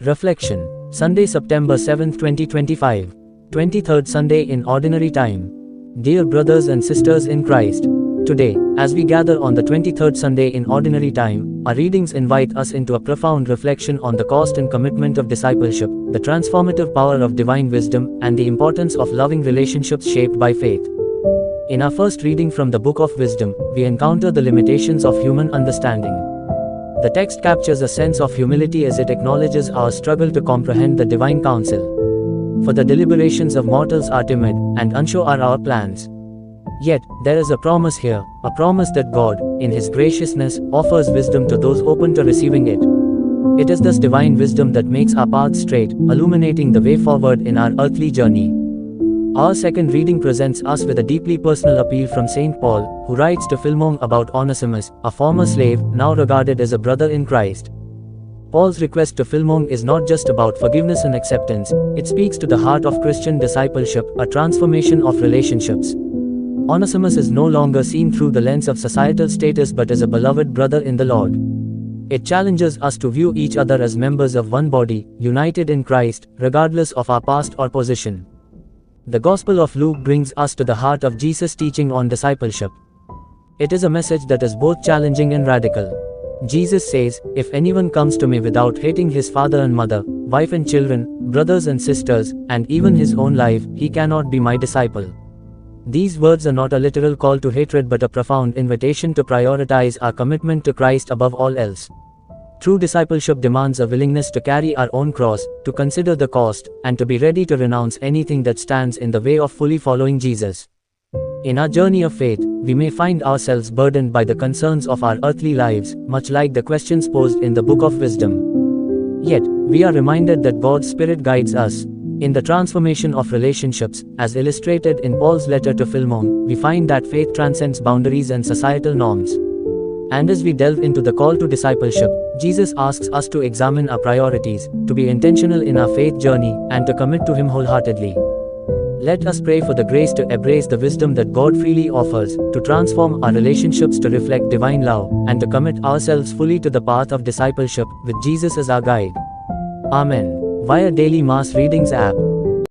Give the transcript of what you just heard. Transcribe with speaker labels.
Speaker 1: Reflection. Sunday, September 7, 2025. 23rd Sunday in Ordinary Time. Dear brothers and sisters in Christ, today, as we gather on the 23rd Sunday in Ordinary Time, our readings invite us into a profound reflection on the cost and commitment of discipleship, the transformative power of divine wisdom, and the importance of loving relationships shaped by faith. In our first reading from the Book of Wisdom, we encounter the limitations of human understanding. The text captures a sense of humility as it acknowledges our struggle to comprehend the divine counsel. For the deliberations of mortals are timid, and unsure are our plans. Yet, there is a promise here, a promise that God, in His graciousness, offers wisdom to those open to receiving it. It is this divine wisdom that makes our path straight, illuminating the way forward in our earthly journey. Our second reading presents us with a deeply personal appeal from St. Paul, who writes to Philemon about Onesimus, a former slave, now regarded as a brother in Christ. Paul's request to Philemon is not just about forgiveness and acceptance, it speaks to the heart of Christian discipleship, a transformation of relationships. Onesimus is no longer seen through the lens of societal status but as a beloved brother in the Lord. It challenges us to view each other as members of one body, united in Christ, regardless of our past or position. The Gospel of Luke brings us to the heart of Jesus' teaching on discipleship. It is a message that is both challenging and radical. Jesus says, "If anyone comes to me without hating his father and mother, wife and children, brothers and sisters, and even his own life, he cannot be my disciple." These words are not a literal call to hatred but a profound invitation to prioritize our commitment to Christ above all else. True discipleship demands a willingness to carry our own cross, to consider the cost, and to be ready to renounce anything that stands in the way of fully following Jesus. In our journey of faith, we may find ourselves burdened by the concerns of our earthly lives, much like the questions posed in the Book of Wisdom. Yet, we are reminded that God's Spirit guides us. In the transformation of relationships, as illustrated in Paul's letter to Philemon, we find that faith transcends boundaries and societal norms. And as we delve into the call to discipleship, Jesus asks us to examine our priorities, to be intentional in our faith journey, and to commit to Him wholeheartedly. Let us pray for the grace to embrace the wisdom that God freely offers, to transform our relationships to reflect divine love, and to commit ourselves fully to the path of discipleship, with Jesus as our guide. Amen. Via Daily Mass Readings app.